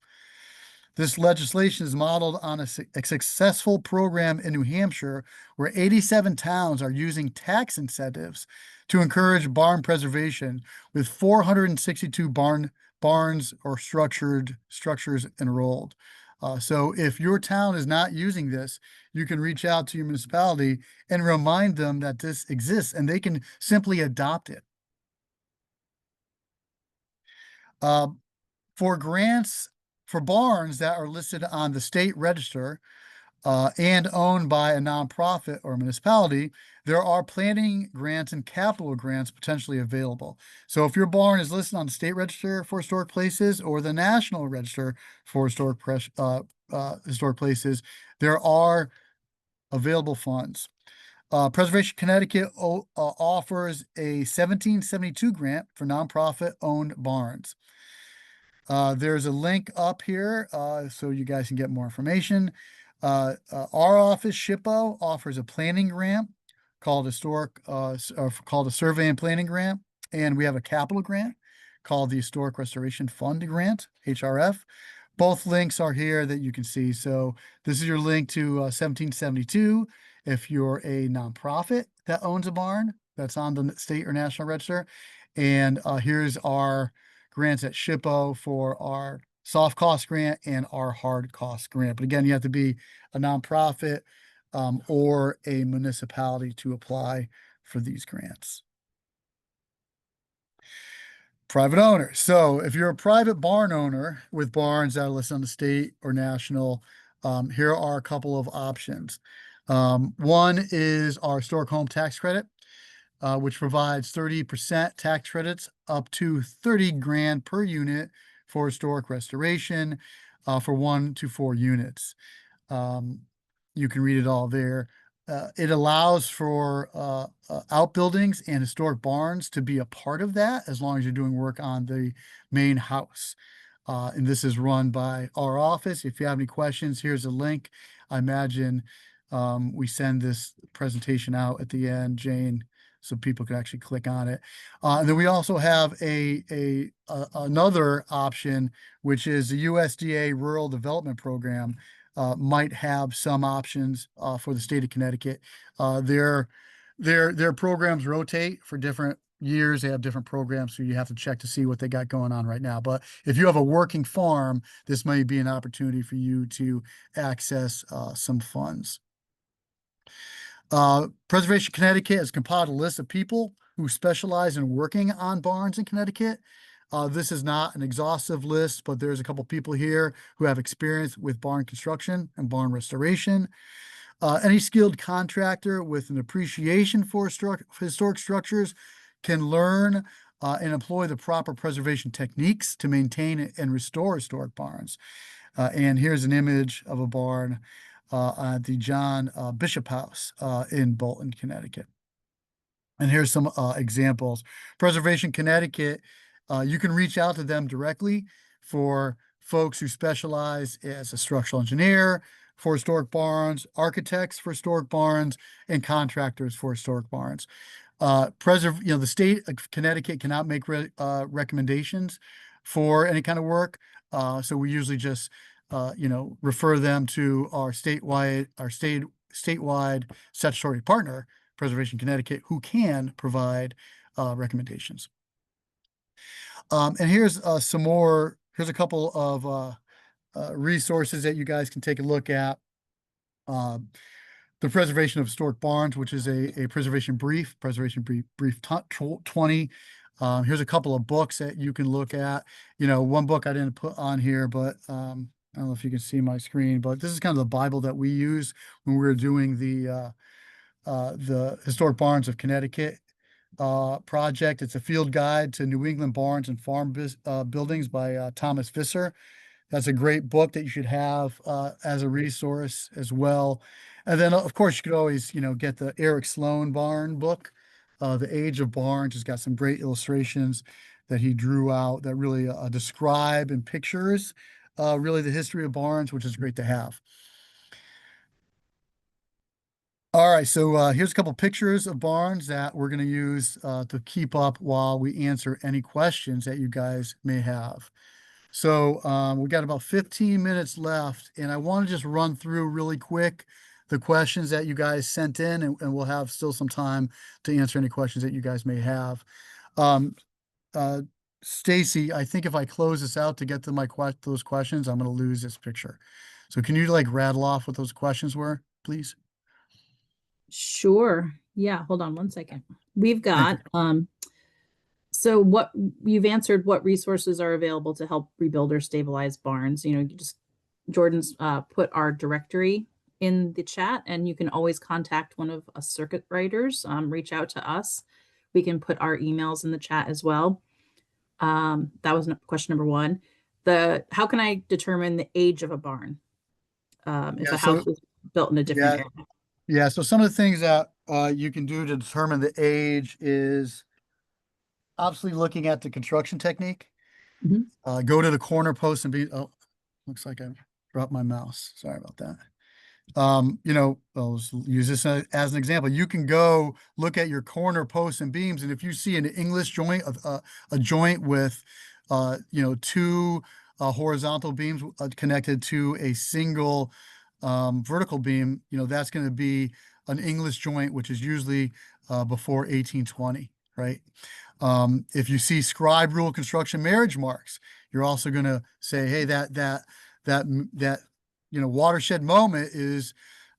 S2: This legislation is modeled on a successful program in New Hampshire, where 87 towns are using tax incentives to encourage barn preservation, with 462 barns or structures enrolled. So if your town is not using this, you can reach out to your municipality and remind them that this exists, and they can simply adopt it. For grants for barns that are listed on the state register and owned by a nonprofit or municipality, there are planning grants and capital grants potentially available. So if your barn is listed on the state register for historic places or the national register for historic places, there are available funds. Preservation Connecticut offers a 1772 grant for nonprofit-owned barns. There's a link up here so you guys can get more information. Our office, SHPO, offers a planning grant called called a survey and planning grant, and we have a capital grant called the Historic Restoration Fund Grant, HRF. Both links are here that you can see. So this is your link to 1772 if you're a nonprofit that owns a barn that's on the state or national register. And here's our grants at SHPO for our soft cost grant and our hard cost grant. But again, you have to be a nonprofit or a municipality to apply for these grants. Private owners. So if you're a private barn owner with barns that are listed on the state or national, here are a couple of options. One is our historic home tax credit, which provides 30% tax credits up to 30 grand per unit for historic restoration for 1 to 4 units. You can read it all there. It allows for outbuildings and historic barns to be a part of that as long as you're doing work on the main house. And this is run by our office. If you have any questions, here's a link. I imagine we send this presentation out at the end, Jane, so people can actually click on it. And then we also have another option, which is the USDA Rural Development Program. Might have some options for the state of Connecticut. Their programs rotate for different years. They have different programs, so you have to check to see what they got going on right now. But if you have a working farm, this may be an opportunity for you to access some funds. Preservation Connecticut has compiled a list of people who specialize in working on barns in Connecticut. This is not an exhaustive list, but there's a couple people here who have experience with barn construction and barn restoration. Any skilled contractor with an appreciation for historic structures can learn and employ the proper preservation techniques to maintain and restore historic barns. And here's an image of a barn at the John Bishop House in Bolton, Connecticut. And here's some examples. Preservation Connecticut, you can reach out to them directly for folks who specialize as a structural engineer for historic barns, architects for historic barns, and contractors for historic barns. The state of Connecticut cannot make recommendations for any kind of work. So we usually just, refer them to our statewide statutory partner, Preservation Connecticut, who can provide recommendations. And here's here's a couple of resources that you guys can take a look at. The Preservation of Historic Barns, which is a preservation brief 20. Here's a couple of books that you can look at. One book I didn't put on here, but I don't know if you can see my screen, but this is kind of the Bible that we use when we were doing the Historic Barns of Connecticut project. It's a field guide to New England barns and farm buildings by Thomas Visser. That's a great book that you should have as a resource as well. And then, of course, you could always, get the Eric Sloan barn book, The Age of Barns. It's got some great illustrations that he drew out that really describe and pictures really the history of barns, which is great to have. All right, so here's a couple pictures of barns that we're going to use to keep up while we answer any questions that you guys may have. So we got about 15 minutes left, and I want to just run through really quick the questions that you guys sent in, and we'll have still some time to answer any questions that you guys may have. Stacy, I think if I close this out to get to those questions, I'm going to lose this picture. So can you rattle off what those questions were, please?
S3: Sure. Yeah, hold on one second. We've
S2: Thank you.
S3: got so what you've answered, what resources are available to help rebuild or stabilize barns. Jordan's put our directory in the chat, and you can always contact one of us circuit writers, reach out to us. We can put our emails in the chat as well. That was question number one. How can I determine the age of a barn if a house was built in a different area?
S2: Yeah, so some of the things that you can do to determine the age is obviously looking at the construction technique. Go to the corner post and looks like I dropped my mouse. Sorry about that. I'll use this as an example. You can go look at your corner posts and beams, and if you see an English joint, a joint with, two horizontal beams connected to a single vertical beam, that's going to be an English joint, which is usually before 1820, right? If you see scribe rule construction marriage marks, you're also going to say, hey, that watershed moment is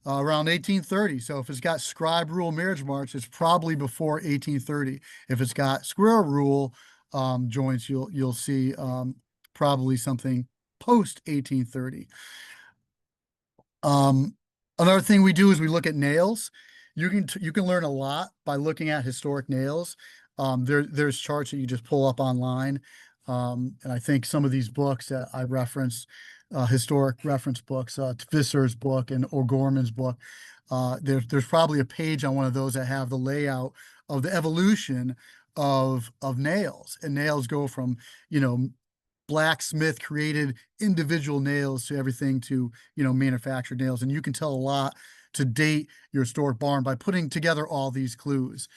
S2: around 1830. So if it's got scribe rule marriage marks, it's probably before 1830. If it's got square rule joints, you'll see probably something post 1830. Another thing we do is we look at nails. You can learn a lot by looking at historic nails. There's charts that you just pull up online. And I think some of these books that I referenced, historic reference books, Visser's book and O'Gorman's book, there's probably a page on one of those that have the layout of the evolution of nails. And nails go from, blacksmith created individual nails to everything to, manufactured nails. And you can tell a lot to date your historic barn by putting together all these clues.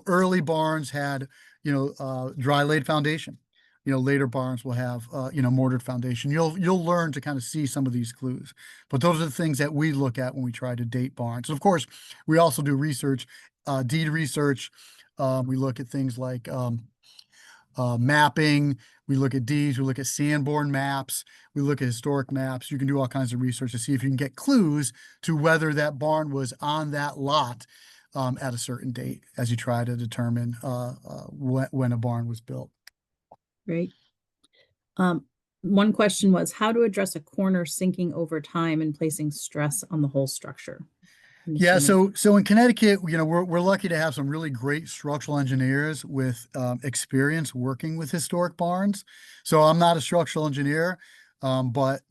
S2: Early barns had, dry laid foundation. Later barns will have, mortared foundation. You'll learn to kind of see some of these clues, but those are the things that we look at when we try to date barns. And of course, we also do research, deed research. We look at things like mapping. We look at deeds. We look at Sanborn maps. We look at historic maps. You can do all kinds of research to see if you can get clues to whether that barn was on that lot at a certain date as you try to determine when a barn was built.
S3: Great. One question was how to address a corner sinking over time and placing stress on the whole structure. I'm
S2: Yeah,
S3: assuming.
S2: so in Connecticut, we're lucky to have some really great structural engineers with experience working with historic barns. So I'm not a structural engineer, but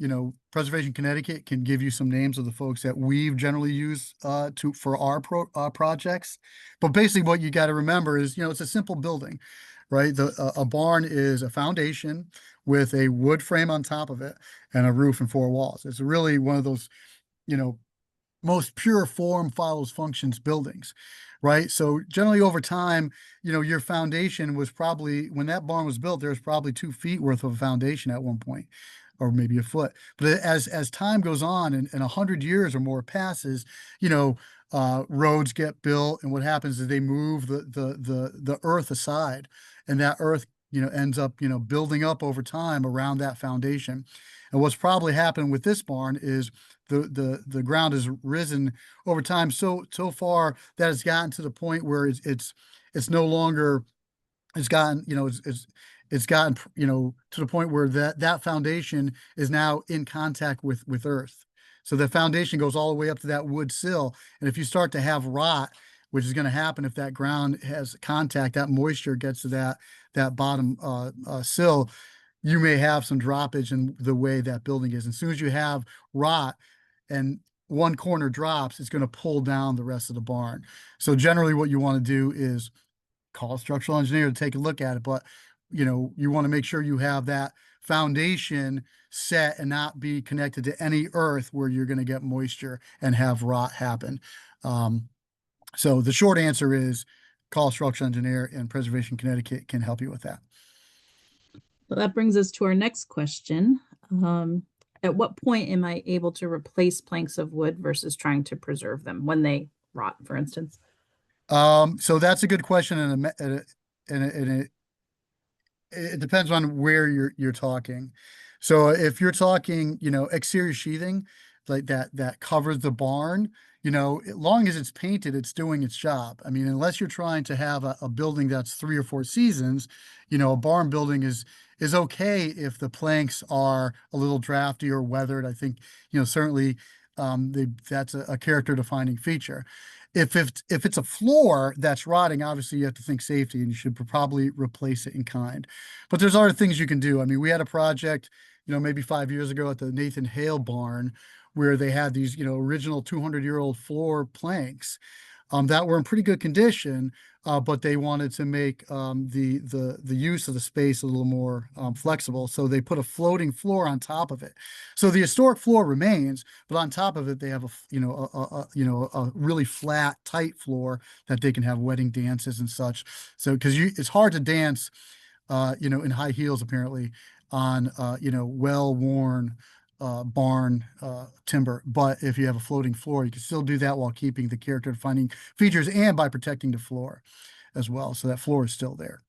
S2: Preservation Connecticut can give you some names of the folks that we've generally used for our projects. But basically, what you got to remember is, it's a simple building, right? A barn is a foundation with a wood frame on top of it and a roof and four walls. It's really one of those, you know most pure form follows functions buildings, right? So generally over time, your foundation was probably, when that barn was built, there was probably 2 feet worth of a foundation at one point, or maybe a foot. But as time goes on and 100 years or more passes, roads get built, and what happens is they move the earth aside, and that earth ends up building up over time around that foundation. And what's probably happened with this barn is the ground has risen over time so far that it's gotten to the point where it's no longer, it's gotten it's gotten to the point where that foundation is now in contact with earth. So the foundation goes all the way up to that wood sill, and if you start to have rot, which is going to happen if that ground has contact, that moisture gets to that bottom sill, you may have some droppage in the way that building is. And as soon as you have rot and one corner drops, it's going to pull down the rest of the barn. So generally what you want to do is call a structural engineer to take a look at it. But, you want to make sure you have that foundation set and not be connected to any earth where you're going to get moisture and have rot happen. So the short answer is call a structural engineer, and Preservation Connecticut can help you with that.
S3: Well, that brings us to our next question. At what point am I able to replace planks of wood versus trying to preserve them when they rot, for instance?
S2: So that's a good question, and it depends on where you're talking. So if you're talking, exterior sheathing, like that covers the barn, as long as it's painted, it's doing its job. I mean, unless you're trying to have a building that's 3 or 4 seasons, a barn building is okay if the planks are a little drafty or weathered. I think, certainly that's a character defining feature. If it's a floor that's rotting, obviously you have to think safety, and you should probably replace it in kind. But there's other things you can do. I mean, we had a project, maybe 5 years ago at the Nathan Hale barn, where they had these, original 200-year-old floor planks that were in pretty good condition, but they wanted to make the use of the space a little more flexible. So they put a floating floor on top of it. So the historic floor remains, but on top of it, they have a really flat, tight floor that they can have wedding dances and such. So because it's hard to dance, in high heels apparently on well-worn barn timber. But if you have a floating floor, you can still do that while keeping the character defining features and by protecting the floor as well. So that floor is still there.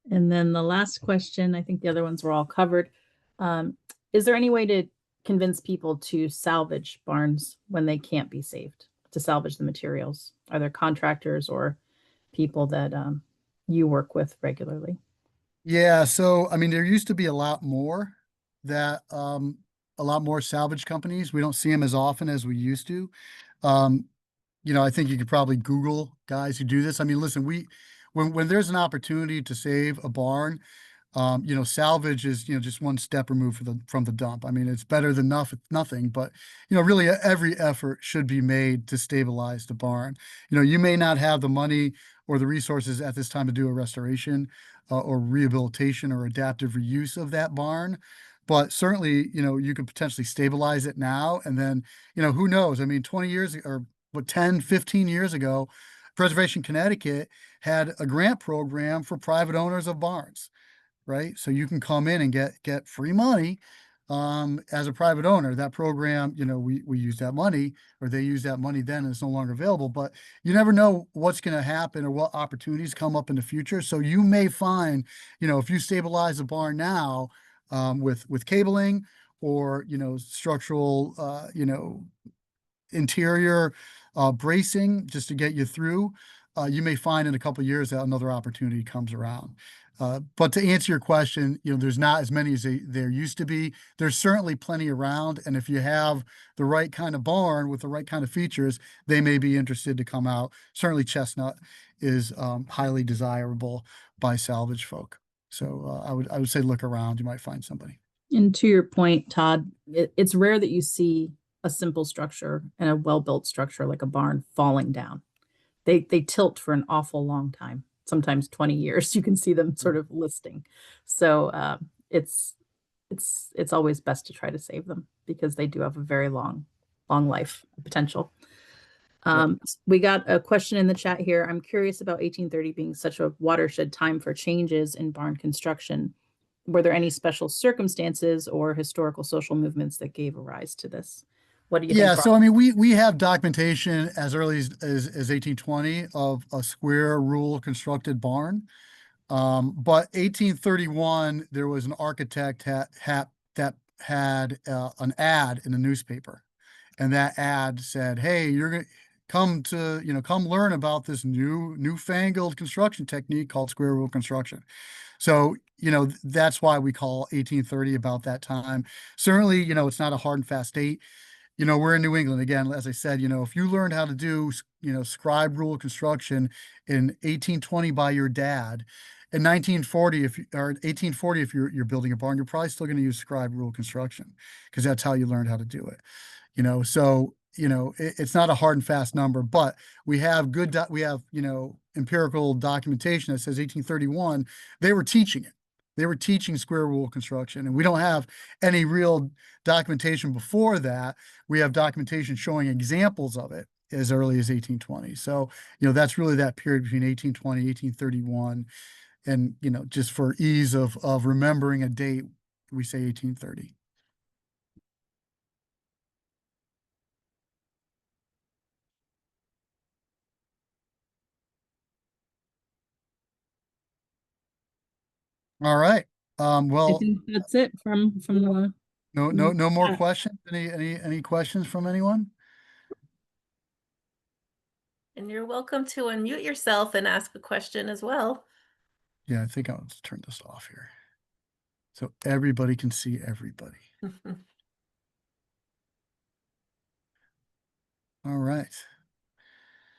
S3: And then the last question, I think the other ones were all covered. Is there any way to convince people to salvage barns when they can't be saved, to salvage the materials? Are there contractors or people that you work with regularly?
S2: Yeah, so I mean, there used to be a lot more salvage companies. We don't see them as often as we used to. Um, I think you could probably Google guys who do this. I mean, listen, when there's an opportunity to save a barn, salvage is, just one step removed from the dump. I mean, it's better than nothing, but, really every effort should be made to stabilize the barn. You may not have the money or the resources at this time to do a restoration or rehabilitation or adaptive reuse of that barn. But certainly, you could potentially stabilize it now. And then, who knows? I mean, 20 years or what, 10, 15 years ago, Preservation Connecticut had a grant program for private owners of barns, right? So you can come in and get free money as a private owner. That program, we use that money, or they use that money then, and it's no longer available. But you never know what's going to happen or what opportunities come up in the future. So you may find, if you stabilize the barn now with cabling or structural interior bracing just to get you through, you may find in a couple of years that another opportunity comes around. But to answer your question, there's not as many as there used to be. There's certainly plenty around, and if you have the right kind of barn with the right kind of features, they may be interested to come out. Certainly, chestnut is highly desirable by salvage folk. So I would say look around. You might find somebody.
S3: And to your point, Todd, it's rare that you see a simple structure and a well-built structure like a barn falling down. They tilt for an awful long time, sometimes 20 years. You can see them sort of listing. So it's always best to try to save them because they do have a very long life potential. We got a question in the chat here. I'm curious about 1830 being such a watershed time for changes in barn construction. Were there any special circumstances or historical social movements that gave rise to this? What do you think,
S2: Yeah,
S3: Brian?
S2: so I mean, we have documentation as early as 1820 of a square rule constructed barn. But 1831, there was an architect that had an ad in the newspaper, and that ad said, "Hey, you're gonna come learn about this newfangled construction technique called square rule construction." So, that's why we call 1830 about that time. Certainly, it's not a hard and fast date. We're in New England again, as I said, if you learned how to do, scribe rule construction in 1820 by your dad, in 1940, or 1840, if you're building a barn, you're probably still going to use scribe rule construction because that's how you learned how to do it. So, it's not a hard and fast number, but we have empirical documentation that says 1831, they were teaching it. They were teaching square rule construction, and we don't have any real documentation before that. We have documentation showing examples of it as early as 1820. So, that's really that period between 1820, 1831. And, just for ease of remembering a date, we say 1830. All right.
S3: I
S2: Well,
S3: think that's it from the
S2: no more
S3: chat.
S2: questions. Any questions from anyone?
S1: And you're welcome to unmute yourself and ask a question as well.
S2: Yeah, I think I'll just turn this off here so everybody can see everybody. All right.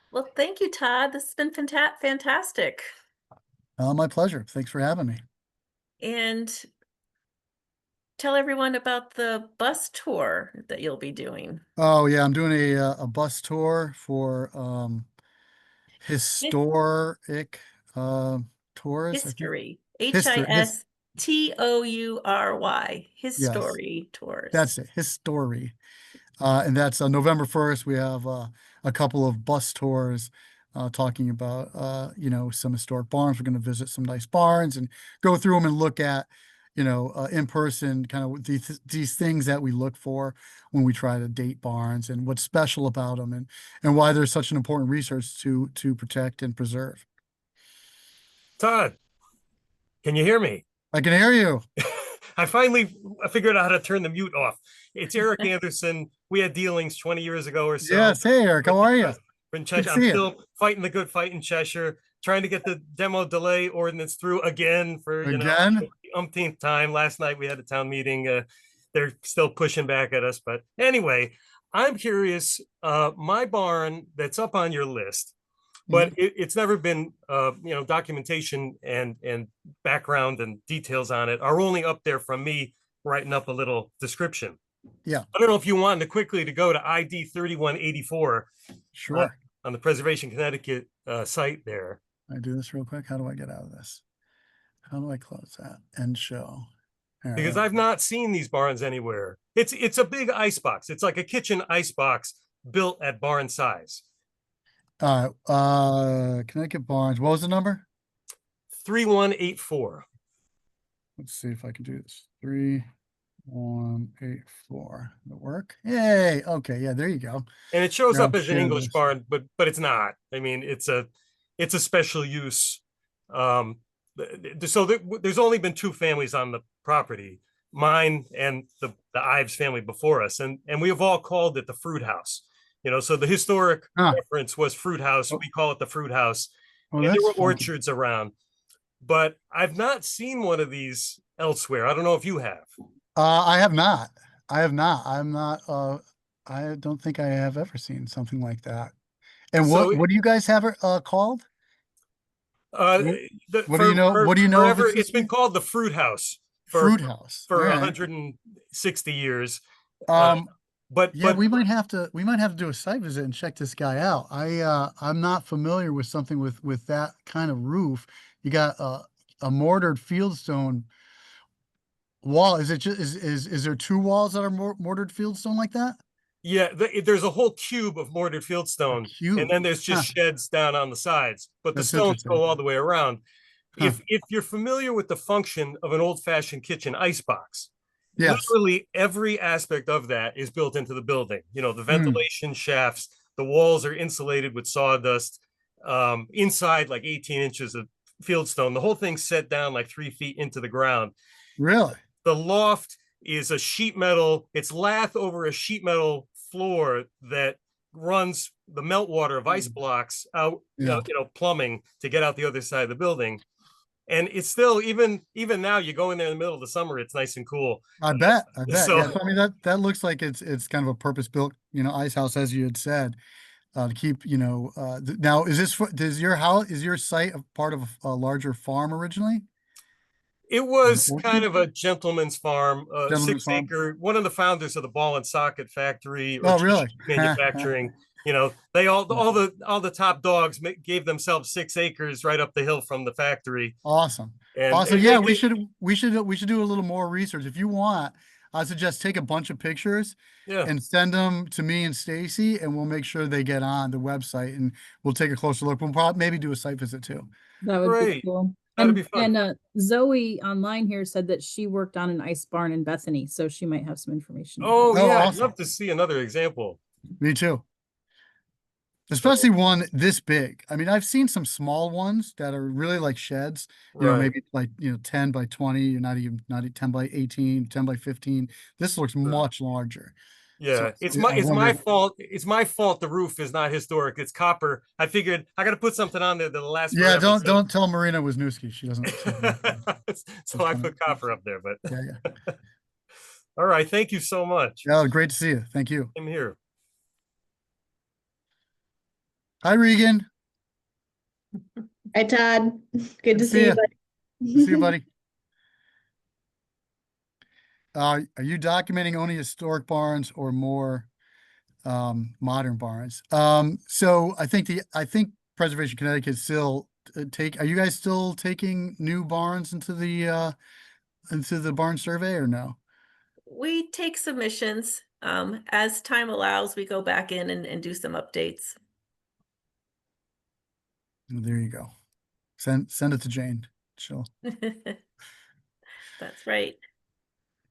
S1: Well, thank you, Todd. This has been fantastic.
S2: My pleasure. Thanks for having me.
S1: And tell everyone about the bus tour that you'll be doing.
S2: Oh yeah, I'm doing a bus tour for historic tours. I think
S1: History.
S2: history.
S1: History.
S2: Yes,
S1: History tours.
S2: that's it. History. And that's November 1st. We have a couple of bus tours talking about some historic barns. We're going to visit some nice barns and go through them and look at in person kind of these things that we look for when we try to date barns and what's special about them and why they're such an important resource to protect and preserve.
S4: Todd, can you hear me?
S2: I can hear you.
S4: I finally figured out how to turn the mute off. It's Eric Anderson. We had dealings 20 years ago or so.
S2: Yes. Hey, Eric. How are you?
S4: In Cheshire. I'm still fighting the good fight in Cheshire, trying to get the demo delay ordinance through again for the umpteenth time. Last night we had a town meeting. They're still pushing back at us. But anyway, I'm curious. My barn that's up on your list, but it's never been documentation and background and details on it are only up there from me writing up a little description.
S2: Yeah.
S4: I don't know if you wanted to go to ID 3184.
S2: Sure.
S4: On the Preservation Connecticut site there.
S2: I do this real quick. How do I get out of this? How do I close that and show?
S4: Because I've not seen these barns anywhere. It's a big ice box. It's like a kitchen ice box built at barn size.
S2: Connecticut barns. What was the number?
S4: 3184.
S2: Let's see if I can do this. 3184. It'll work. Yay. Okay. Yeah, there you go.
S4: And it shows up as an English barn, but it's not. I mean, it's a special use. So there's only been two families on the property, mine and the Ives family before us, and we have all called it the fruit house. So the historic reference was fruit house. We call it the fruit house. And there were orchards around. but I've not seen one of these elsewhere. I don't know if you have.
S2: I have not. I have not. I'm not. I don't think I have ever seen something like that. And
S4: So
S2: what do you guys have it called?
S4: uh,
S2: What, what do you know?
S4: for
S2: What do you know of
S4: forever,
S2: its
S4: it's been
S2: history?
S4: called the Fruit House
S2: Fruit House. All
S4: for
S2: right.
S4: 160 years.
S2: Um,
S4: But
S2: yeah, we might have to do a site visit and check this guy out. I'm not familiar with something with that kind of roof. You got a mortared fieldstone wall. Is it just is there two walls that are mortared fieldstone like that?
S4: yeah, there's a whole cube of mortared
S2: A
S4: fieldstone, and
S2: cube.
S4: then there's just
S2: Huh.
S4: sheds down on the sides, but the
S2: That's
S4: stones
S2: interesting.
S4: go all the way around.
S2: Huh.
S4: If you're familiar with the function of an old-fashioned kitchen icebox,
S2: Yes.
S4: literally every aspect of that is built into the building. You know, the
S2: Mm,
S4: ventilation shafts, the walls are insulated with sawdust, inside like 18 inches of fieldstone. The whole thing's set down like 3 feet into the ground.
S2: really?
S4: The loft is a sheet metal, it's lath over a sheet metal floor that runs the meltwater of ice blocks out,
S2: Yeah.
S4: plumbing to get out the other side of the building. And it's still, even now, you go in there in the middle of the summer, it's nice and cool.
S2: I bet. I bet.
S4: So
S2: Yeah. I mean that looks like it's kind of a purpose-built, ice house, as you had said, to keep, now is this does your house is your site a part of a larger farm originally?
S4: it
S2: An
S4: was kind
S2: orchard?
S4: of a gentleman's farm,
S2: Gentleman's
S4: six
S2: farm?
S4: acre, one of the founders of the ball and socket factory or
S2: Oh, really?
S4: manufacturing. They all the top dogs gave themselves 6 acres right up the hill from the factory.
S2: Awesome.
S4: And
S2: Awesome. Yeah, we should do a little more research. If you want, I suggest take a bunch of pictures
S4: yeah,
S2: and send them to me and Stacy, and we'll make sure they get on the website and we'll take a closer look. We'll probably maybe do a site visit too.
S3: That would be
S4: great.
S3: cool.
S4: That'd be fun.
S3: And Zoe online here said that she worked on an ice barn in Bethany, so she might have some information.
S4: Oh
S2: Oh,
S4: yeah, I'd
S2: awesome.
S4: love to see another example.
S2: Me too.
S4: So,
S2: Especially one this big. I mean, I've seen some small ones that are really like sheds,
S4: right.
S2: maybe like, 10 by 20, you're not 10 by 18, 10 by 15. This looks much larger. So
S4: Yeah, it's
S2: I
S4: my
S2: wonder.
S4: fault. It's my fault. The roof is not historic. It's copper. I figured I got to put something on there that'll last
S2: Yeah,
S4: forever.
S2: don't tell Marina Wisniewski. She doesn't.
S4: So I put copper up there. But
S2: Yeah, yeah.
S4: all right, thank you so much.
S2: Yeah, great to see you. Thank you.
S4: I'm here.
S2: Hi, Regan.
S5: Hi, Todd. Good to
S2: see
S5: see you,
S2: you.
S5: buddy.
S2: See you, buddy. Are you documenting only historic barns or more modern barns? So I think Preservation Connecticut still are you guys still taking new barns into the barn survey or no?
S1: We take submissions. As time allows, we go back in and do some updates.
S2: There you go. Send it to Jane. She'll.
S1: That's right.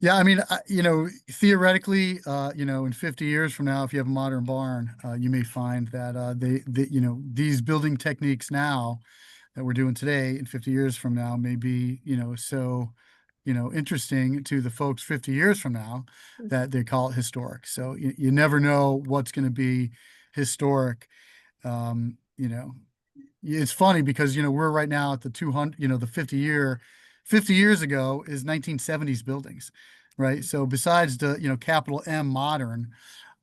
S2: Yeah, I mean, theoretically, in 50 years from now, if you have a modern barn, you may find that these building techniques now that we're doing today in 50 years from now may be, so, interesting to the folks 50 years from now that they call it historic. So you never know what's going to be historic. It's funny because, we're right now at the 200, the 50 years ago is 1970s buildings, right? So besides the, capital M modern,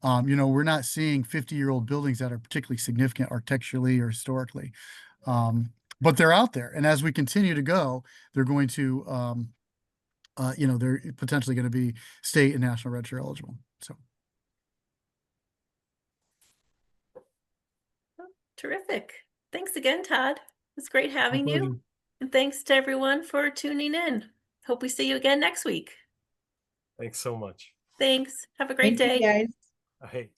S2: we're not seeing 50-year-old buildings that are particularly significant architecturally or historically. But they're out there. And as we continue to go, they're going to, they're potentially going to be state and national register eligible. So.
S1: Terrific. Thanks again, Todd. It's great having
S2: pleasure.
S1: you. And thanks to everyone for tuning in. Hope we see you again next week.
S4: Thanks so much.
S1: Thanks. Have a great
S5: Thank you,
S1: day.
S5: guys.
S4: Hey.